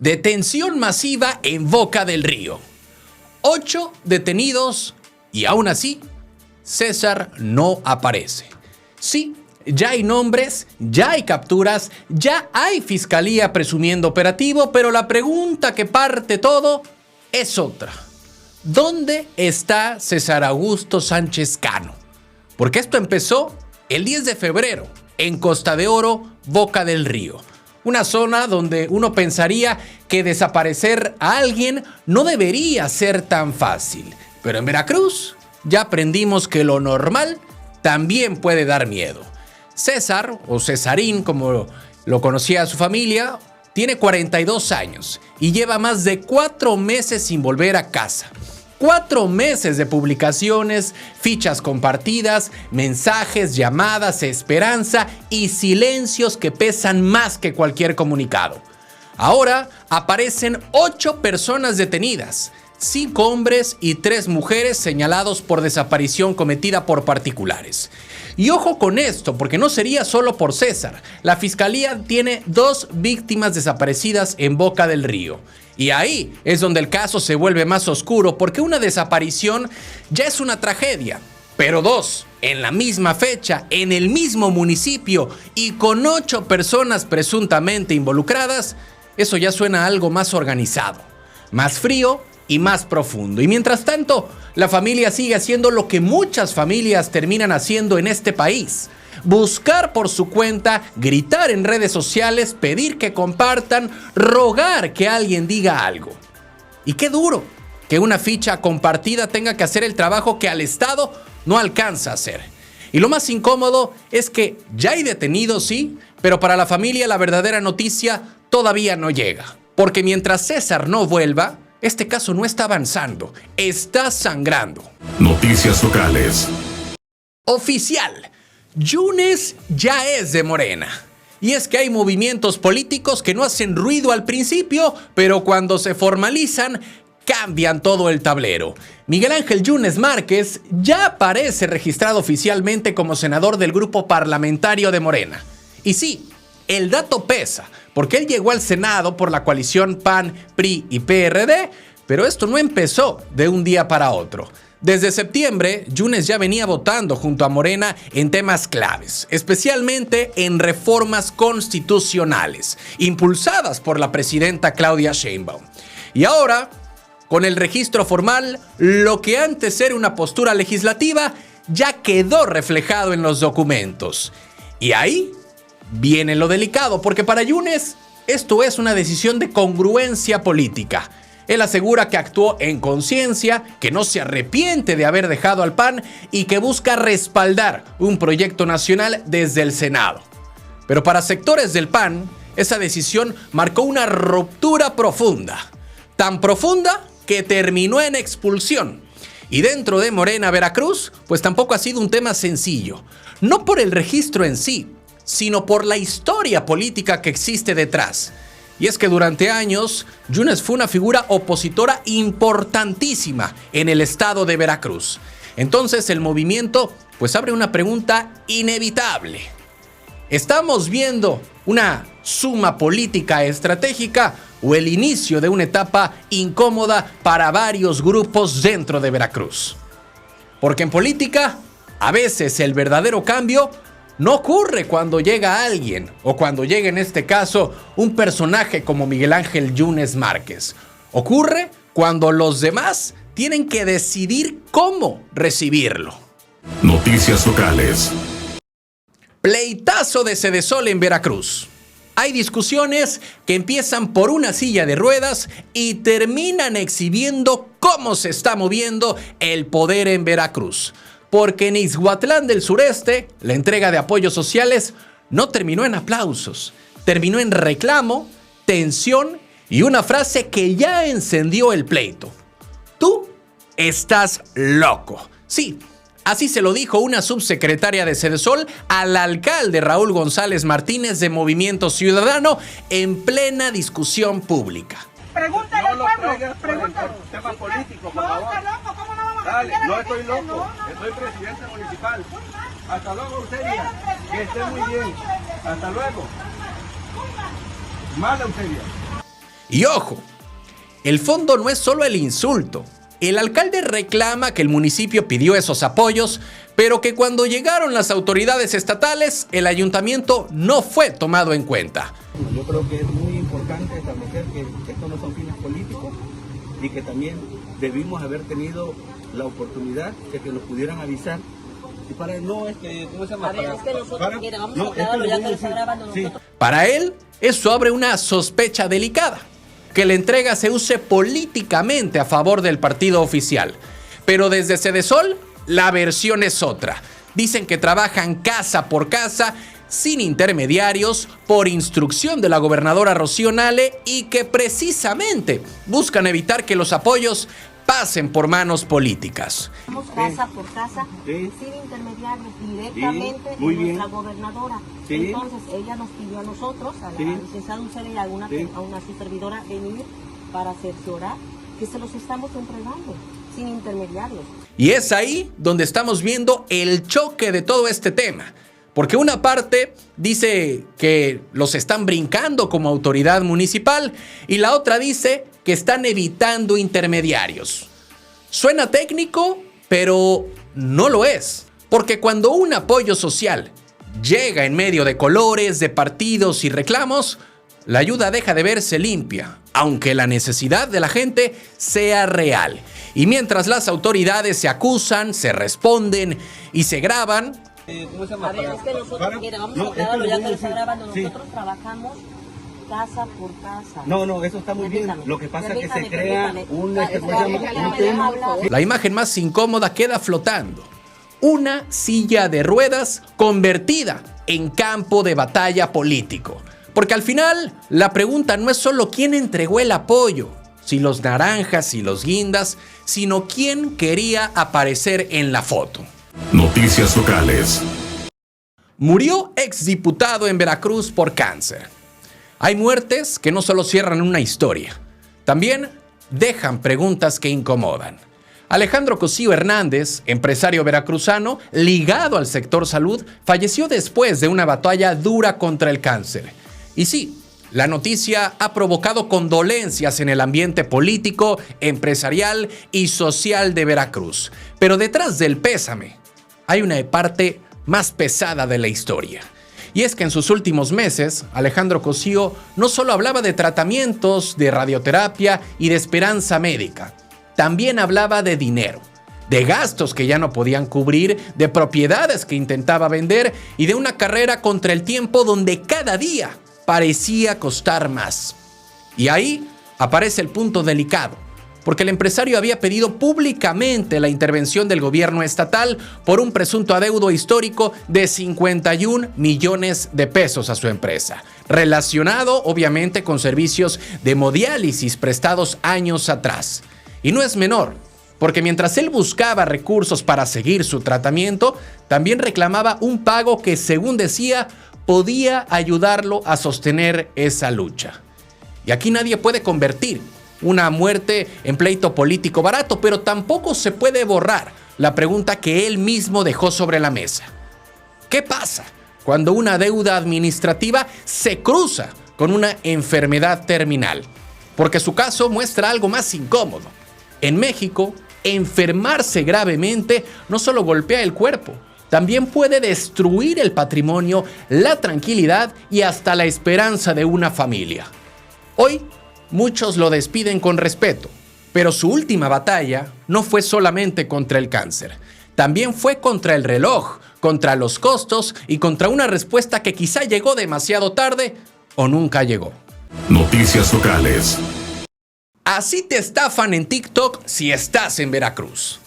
Detención masiva en Boca del Río. 8 detenidos y aún así, César no aparece. Sí, ya hay nombres, ya hay capturas, ya hay fiscalía presumiendo operativo, pero la pregunta que parte todo es otra. ¿Dónde está César Augusto Sánchez Cano? Porque esto empezó el 10 de febrero en Costa de Oro, Boca del Río. Una zona donde uno pensaría que desaparecer a alguien no debería ser tan fácil. Pero en Veracruz ya aprendimos que lo normal también puede dar miedo. César, o Cesarín como lo conocía su familia, tiene 42 años y lleva más de 4 meses sin volver a casa. 4 meses de publicaciones, fichas compartidas, mensajes, llamadas, esperanza y silencios que pesan más que cualquier comunicado. Ahora aparecen 8 personas detenidas, 5 hombres y 3 mujeres señalados por desaparición cometida por particulares. Y ojo con esto, porque no sería solo por César. La fiscalía tiene 2 víctimas desaparecidas en Boca del Río. Y ahí es donde el caso se vuelve más oscuro, porque una desaparición ya es una tragedia. Pero 2, en la misma fecha, en el mismo municipio y con 8 personas presuntamente involucradas, eso ya suena a algo más organizado, más frío y más profundo. Y mientras tanto, la familia sigue haciendo lo que muchas familias terminan haciendo en este país: buscar por su cuenta, gritar en redes sociales, pedir que compartan, rogar que alguien diga algo. Y qué duro que una ficha compartida tenga que hacer el trabajo que al Estado no alcanza a hacer. Y lo más incómodo es que ya hay detenidos, sí, pero para la familia la verdadera noticia todavía no llega. Porque mientras César no vuelva, este caso no está avanzando, está sangrando. Noticias locales. Oficial. Yunes ya es de Morena. Y es que hay movimientos políticos que no hacen ruido al principio, pero cuando se formalizan, cambian todo el tablero. Miguel Ángel Yunes Márquez ya aparece registrado oficialmente como senador del grupo parlamentario de Morena. Y sí, el dato pesa, porque él llegó al Senado por la coalición PAN, PRI y PRD, pero esto no empezó de un día para otro. Desde septiembre, Yunes ya venía votando junto a Morena en temas claves, especialmente en reformas constitucionales, impulsadas por la presidenta Claudia Sheinbaum. Y ahora, con el registro formal, lo que antes era una postura legislativa ya quedó reflejado en los documentos. Y ahí viene lo delicado, porque para Yunes esto es una decisión de congruencia política. Él asegura que actuó en conciencia, que no se arrepiente de haber dejado al PAN y que busca respaldar un proyecto nacional desde el Senado. Pero para sectores del PAN, esa decisión marcó una ruptura profunda. Tan profunda que terminó en expulsión. Y dentro de Morena Veracruz, pues tampoco ha sido un tema sencillo. No por el registro en sí, sino por la historia política que existe detrás. Y es que durante años, Yunes fue una figura opositora importantísima en el estado de Veracruz. Entonces el movimiento pues abre una pregunta inevitable. ¿Estamos viendo una suma política estratégica o el inicio de una etapa incómoda para varios grupos dentro de Veracruz? Porque en política, a veces el verdadero cambio no ocurre cuando llega alguien, o cuando llega en este caso un personaje como Miguel Ángel Yunes Márquez. Ocurre cuando los demás tienen que decidir cómo recibirlo. Noticias locales. Pleitazo de Sedesol en Veracruz. Hay discusiones que empiezan por una silla de ruedas y terminan exhibiendo cómo se está moviendo el poder en Veracruz. Porque en Ixhuatlán del Sureste, la entrega de apoyos sociales no terminó en aplausos, terminó en reclamo, tensión y una frase que ya encendió el pleito. Tú estás loco. Sí, así se lo dijo una subsecretaria de Sedesol al alcalde Raúl González Martínez de Movimiento Ciudadano en plena discusión pública. Pregúntale al pueblo, pregúntale. Tema político, por favor. Está loco, ¿cómo no vamos a Dale, cambiar no la estoy elección? loco, soy presidente municipal. Hasta luego, Eusebia. Que esté muy bien. Hasta luego. Mala, Eusebia. Y ojo, el fondo no es solo el insulto. El alcalde reclama que el municipio pidió esos apoyos, pero que cuando llegaron las autoridades estatales, el ayuntamiento no fue tomado en cuenta. Yo creo que es muy importante establecer que estos no son fines políticos y que también debimos haber tenido la oportunidad de que nos pudieran avisar. Y para no, ¿cómo se llama? A ver, es que nosotros, para, mira, vamos no, a es que aclararlo, lo ya voy a que lo está decir. grabando Sí. nosotros. Para él, eso abre una sospecha delicada, que la entrega se use políticamente a favor del partido oficial. Pero desde Sedesol, la versión es otra. Dicen que trabajan casa por casa, sin intermediarios, por instrucción de la gobernadora Rocío Nale y que precisamente buscan evitar que los apoyos pasen por manos políticas. Vamos casa por casa, Sí. sin intermediarios, directamente Sí, muy de bien. nuestra gobernadora. Sí. Entonces, ella nos pidió a nosotros, a la Sí. licenciada Ucela y a una Sí. su servidora, venir para cerciorar que se los estamos entregando, sin intermediarios. Y es ahí donde estamos viendo el choque de todo este tema. Porque una parte dice que los están brincando como autoridad municipal y la otra dice que están evitando intermediarios. Suena técnico, pero no lo es. Porque cuando un apoyo social llega en medio de colores, de partidos y reclamos, la ayuda deja de verse limpia, aunque la necesidad de la gente sea real. Y mientras las autoridades se acusan, se responden y se graban, ¿Cómo se llama? A ver, es que nosotros, Para- mira, vamos no, a es que aclararlo, lo ya voy que a lo está decir. grabando, Sí. nosotros trabajamos casa por casa. No, eso está muy bien. Permítame, Lo que pasa es que se permítame, crea permítame. un, Déjame ¿cómo se llama? Un hablar. tema. la imagen más incómoda queda flotando. Una silla de ruedas convertida en campo de batalla político. Porque al final, la pregunta no es solo quién entregó el apoyo, si los naranjas, si los guindas, sino quién quería aparecer en la foto. Noticias locales. Murió exdiputado en Veracruz por cáncer. Hay muertes que no solo cierran una historia, también dejan preguntas que incomodan. Alejandro Cosío Hernández, empresario veracruzano ligado al sector salud, falleció después de una batalla dura contra el cáncer. Y sí, la noticia ha provocado condolencias en el ambiente político, empresarial y social de Veracruz. Pero detrás del pésame hay una parte más pesada de la historia. Y es que en sus últimos meses, Alejandro Cosío no solo hablaba de tratamientos, de radioterapia y de esperanza médica, también hablaba de dinero, de gastos que ya no podían cubrir, de propiedades que intentaba vender y de una carrera contra el tiempo donde cada día parecía costar más. Y ahí aparece el punto delicado, porque el empresario había pedido públicamente la intervención del gobierno estatal por un presunto adeudo histórico de 51 millones de pesos a su empresa, relacionado obviamente con servicios de hemodiálisis prestados años atrás. Y no es menor, porque mientras él buscaba recursos para seguir su tratamiento, también reclamaba un pago que, según decía, podía ayudarlo a sostener esa lucha. Y aquí nadie puede convertir una muerte en pleito político barato, pero tampoco se puede borrar la pregunta que él mismo dejó sobre la mesa. ¿Qué pasa cuando una deuda administrativa se cruza con una enfermedad terminal? Porque su caso muestra algo más incómodo. En México, enfermarse gravemente no solo golpea el cuerpo, también puede destruir el patrimonio, la tranquilidad y hasta la esperanza de una familia. Hoy, muchos lo despiden con respeto, pero su última batalla no fue solamente contra el cáncer. También fue contra el reloj, contra los costos y contra una respuesta que quizá llegó demasiado tarde o nunca llegó. Noticias locales. Así te estafan en TikTok si estás en Veracruz.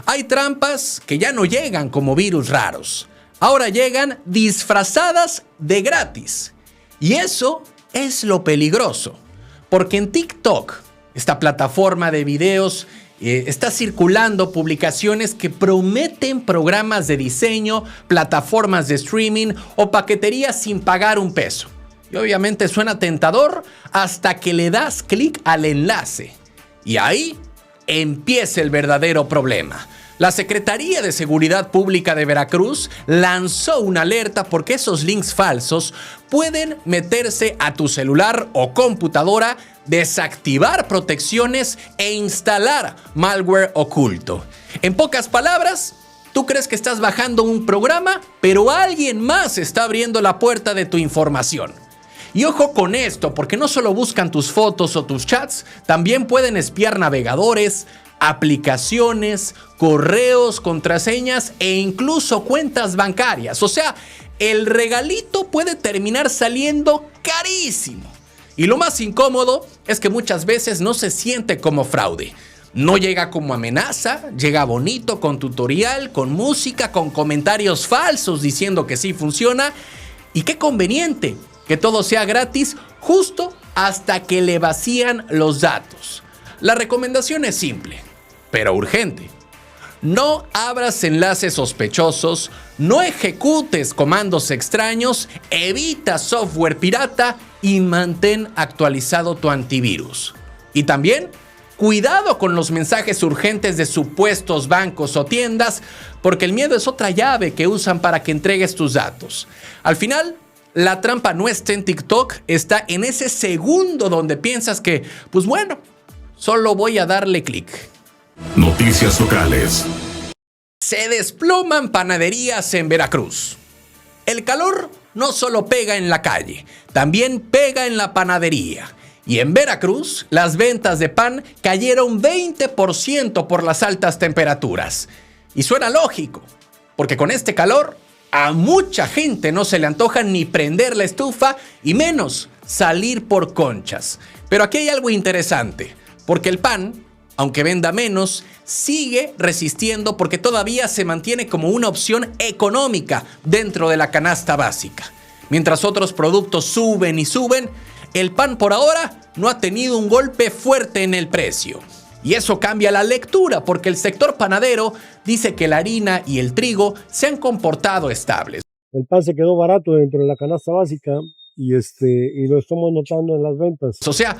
Hay trampas que ya no llegan como virus raros. Ahora llegan disfrazadas de gratis. Y eso es lo peligroso. Porque en TikTok, esta plataforma de videos, está circulando publicaciones que prometen programas de diseño, plataformas de streaming o paquetería sin pagar un peso. Y obviamente suena tentador hasta que le das clic al enlace. Y ahí empieza el verdadero problema. La Secretaría de Seguridad Pública de Veracruz lanzó una alerta porque esos links falsos pueden meterse a tu celular o computadora, desactivar protecciones e instalar malware oculto. En pocas palabras, tú crees que estás bajando un programa, pero alguien más está abriendo la puerta de tu información. Y ojo con esto, porque no solo buscan tus fotos o tus chats, también pueden espiar navegadores, aplicaciones, correos, contraseñas e incluso cuentas bancarias. O sea, el regalito puede terminar saliendo carísimo. Y lo más incómodo es que muchas veces no se siente como fraude. No llega como amenaza, llega bonito con tutorial, con música, con comentarios falsos diciendo que sí funciona. Y qué conveniente que todo sea gratis justo hasta que le vacían los datos. La recomendación es simple, pero urgente. No abras enlaces sospechosos, no ejecutes comandos extraños, evita software pirata y mantén actualizado tu antivirus. Y también, cuidado con los mensajes urgentes de supuestos bancos o tiendas, porque el miedo es otra llave que usan para que entregues tus datos. Al final, la trampa no está en TikTok, está en ese segundo donde piensas que, pues bueno, solo voy a darle clic. Noticias locales. Se desploman panaderías en Veracruz. El calor no solo pega en la calle, también pega en la panadería. Y en Veracruz, las ventas de pan cayeron 20% por las altas temperaturas. Y suena lógico, porque con este calor, a mucha gente no se le antoja ni prender la estufa y menos salir por conchas. Pero aquí hay algo interesante, porque el pan, aunque venda menos, sigue resistiendo porque todavía se mantiene como una opción económica dentro de la canasta básica. Mientras otros productos suben y suben, el pan por ahora no ha tenido un golpe fuerte en el precio. Y eso cambia la lectura porque el sector panadero dice que la harina y el trigo se han comportado estables. El pan se quedó barato dentro de la canasta básica y lo estamos notando en las ventas. O sea,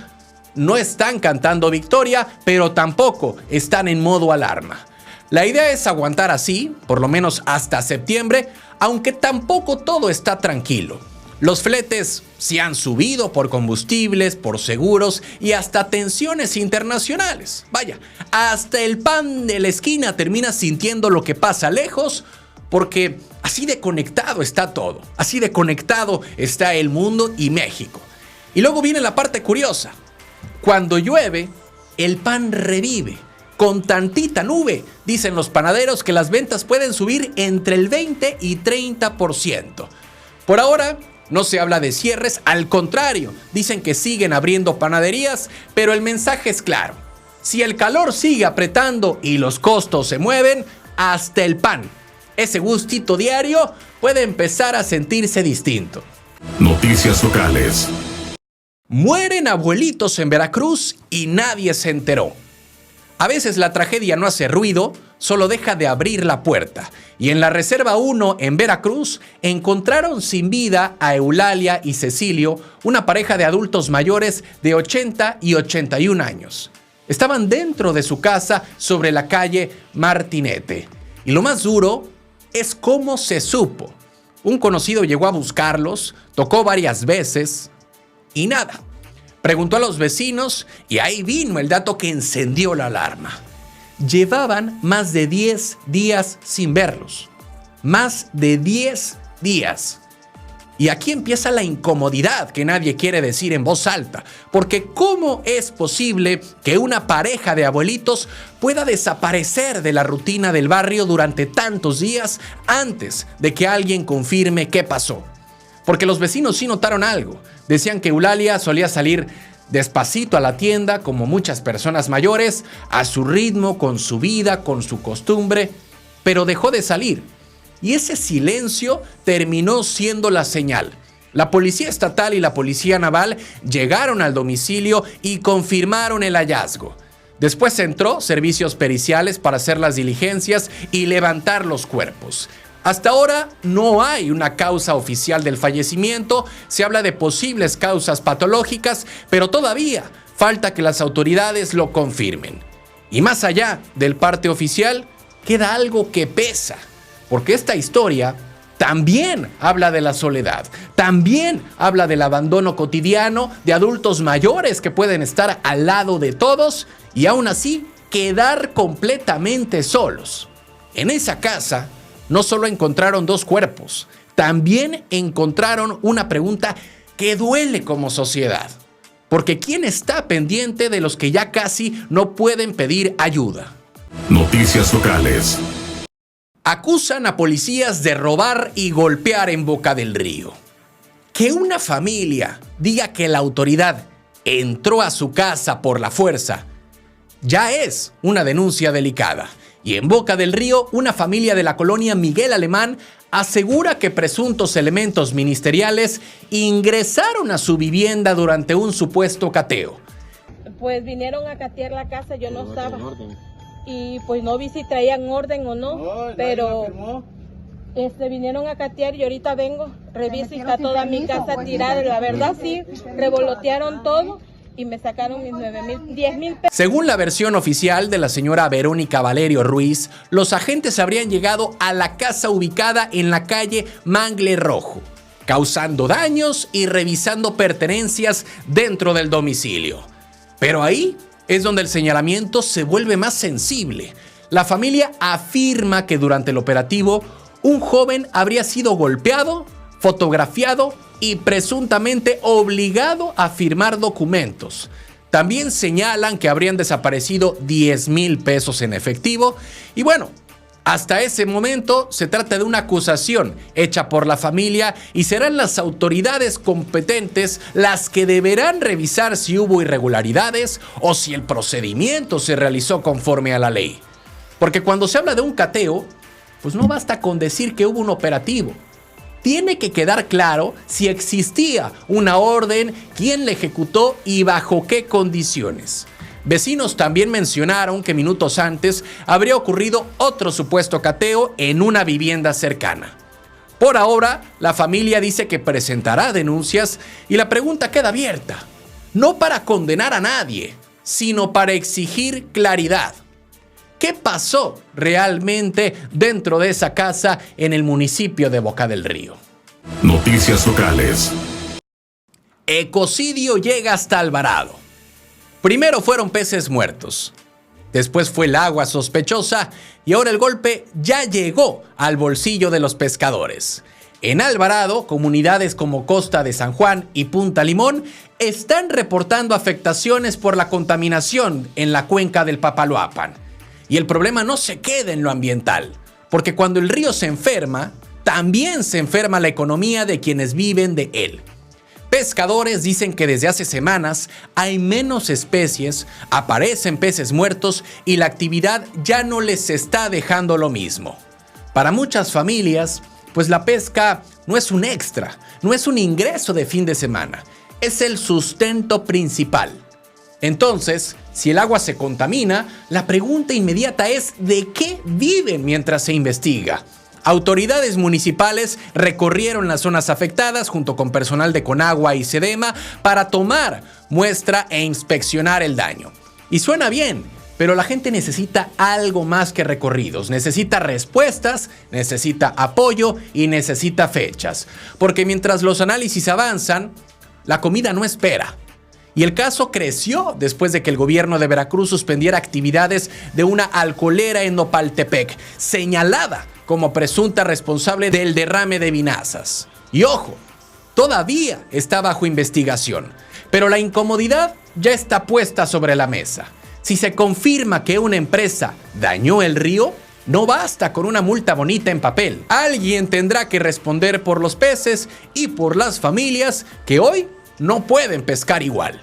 no están cantando victoria, pero tampoco están en modo alarma. La idea es aguantar así, por lo menos hasta septiembre, aunque tampoco todo está tranquilo. Los fletes se han subido por combustibles, por seguros y hasta tensiones internacionales. Vaya, hasta el pan de la esquina termina sintiendo lo que pasa lejos, porque así de conectado está todo. Así de conectado está el mundo y México. Y luego viene la parte curiosa. Cuando llueve, el pan revive. Con tantita nube, dicen los panaderos que las ventas pueden subir entre el 20 y 30%. Por ahora, no se habla de cierres, al contrario, dicen que siguen abriendo panaderías, pero el mensaje es claro. Si el calor sigue apretando y los costos se mueven, hasta el pan, ese gustito diario, puede empezar a sentirse distinto. Noticias locales. Mueren abuelitos en Veracruz y nadie se enteró. A veces la tragedia no hace ruido, solo deja de abrir la puerta. Y en la Reserva 1 en Veracruz encontraron sin vida a Eulalia y Cecilio, una pareja de adultos mayores de 80 y 81 años. Estaban dentro de su casa sobre la calle Martinete. Y lo más duro es cómo se supo. Un conocido llegó a buscarlos, tocó varias veces y nada. Preguntó a los vecinos y ahí vino el dato que encendió la alarma. Llevaban más de 10 días sin verlos. Más de 10 días. Y aquí empieza la incomodidad que nadie quiere decir en voz alta. Porque ¿cómo es posible que una pareja de abuelitos pueda desaparecer de la rutina del barrio durante tantos días antes de que alguien confirme qué pasó? Porque los vecinos sí notaron algo. Decían que Eulalia solía salir despacito a la tienda, como muchas personas mayores, a su ritmo, con su vida, con su costumbre, pero dejó de salir. Y ese silencio terminó siendo la señal. La policía estatal y la policía naval llegaron al domicilio y confirmaron el hallazgo. Después entró servicios periciales para hacer las diligencias y levantar los cuerpos. Hasta ahora no hay una causa oficial del fallecimiento, se habla de posibles causas patológicas, pero todavía falta que las autoridades lo confirmen. Y más allá del parte oficial, queda algo que pesa, porque esta historia también habla de la soledad, también habla del abandono cotidiano de adultos mayores que pueden estar al lado de todos y aún así quedar completamente solos. En esa casa no solo encontraron 2 cuerpos, también encontraron una pregunta que duele como sociedad. Porque ¿quién está pendiente de los que ya casi no pueden pedir ayuda? Noticias locales. Acusan a policías de robar y golpear en Boca del Río. Que una familia diga que la autoridad entró a su casa por la fuerza ya es una denuncia delicada. Y en Boca del Río, una familia de la colonia Miguel Alemán asegura que presuntos elementos ministeriales ingresaron a su vivienda durante un supuesto cateo. Pues vinieron a catear la casa, yo no estaba. Y pues no vi si traían orden o no, pero vinieron a catear y ahorita vengo, reviso y está toda mi casa tirada. La verdad sí, revolotearon todo y me sacaron mis 10,000 pesos. Según la versión oficial de la señora Verónica Valerio Ruiz, los agentes habrían llegado a la casa ubicada en la calle Mangle Rojo, causando daños y revisando pertenencias dentro del domicilio. Pero ahí es donde el señalamiento se vuelve más sensible. La familia afirma que durante el operativo, un joven habría sido golpeado, fotografiado y presuntamente obligado a firmar documentos. También señalan que habrían desaparecido 10,000 pesos en efectivo. Y bueno, hasta ese momento se trata de una acusación hecha por la familia y serán las autoridades competentes las que deberán revisar si hubo irregularidades o si el procedimiento se realizó conforme a la ley. Porque cuando se habla de un cateo, pues no basta con decir que hubo un operativo. Tiene que quedar claro si existía una orden, quién la ejecutó y bajo qué condiciones. Vecinos también mencionaron que minutos antes habría ocurrido otro supuesto cateo en una vivienda cercana. Por ahora, la familia dice que presentará denuncias y la pregunta queda abierta, no para condenar a nadie, sino para exigir claridad. ¿Qué pasó realmente dentro de esa casa en el municipio de Boca del Río? Noticias locales. Ecocidio llega hasta Alvarado. Primero fueron peces muertos, después fue el agua sospechosa y ahora el golpe ya llegó al bolsillo de los pescadores. En Alvarado, comunidades como Costa de San Juan y Punta Limón están reportando afectaciones por la contaminación en la cuenca del Papaloapan. Y el problema no se queda en lo ambiental, porque cuando el río se enferma, también se enferma la economía de quienes viven de él. Pescadores dicen que desde hace semanas hay menos especies, aparecen peces muertos y la actividad ya no les está dejando lo mismo. Para muchas familias, pues la pesca no es un extra, no es un ingreso de fin de semana, es el sustento principal. Entonces, si el agua se contamina, la pregunta inmediata es ¿de qué viven mientras se investiga? Autoridades municipales recorrieron las zonas afectadas junto con personal de Conagua y Sedema para tomar muestra e inspeccionar el daño. Y suena bien, pero la gente necesita algo más que recorridos, necesita respuestas, necesita apoyo y necesita fechas. Porque mientras los análisis avanzan, la comida no espera. Y el caso creció después de que el gobierno de Veracruz suspendiera actividades de una alcoholera en Nopaltepec, señalada como presunta responsable del derrame de vinazas. Y ojo, todavía está bajo investigación, pero la incomodidad ya está puesta sobre la mesa. Si se confirma que una empresa dañó el río, no basta con una multa bonita en papel. Alguien tendrá que responder por los peces y por las familias que hoy no pueden pescar igual.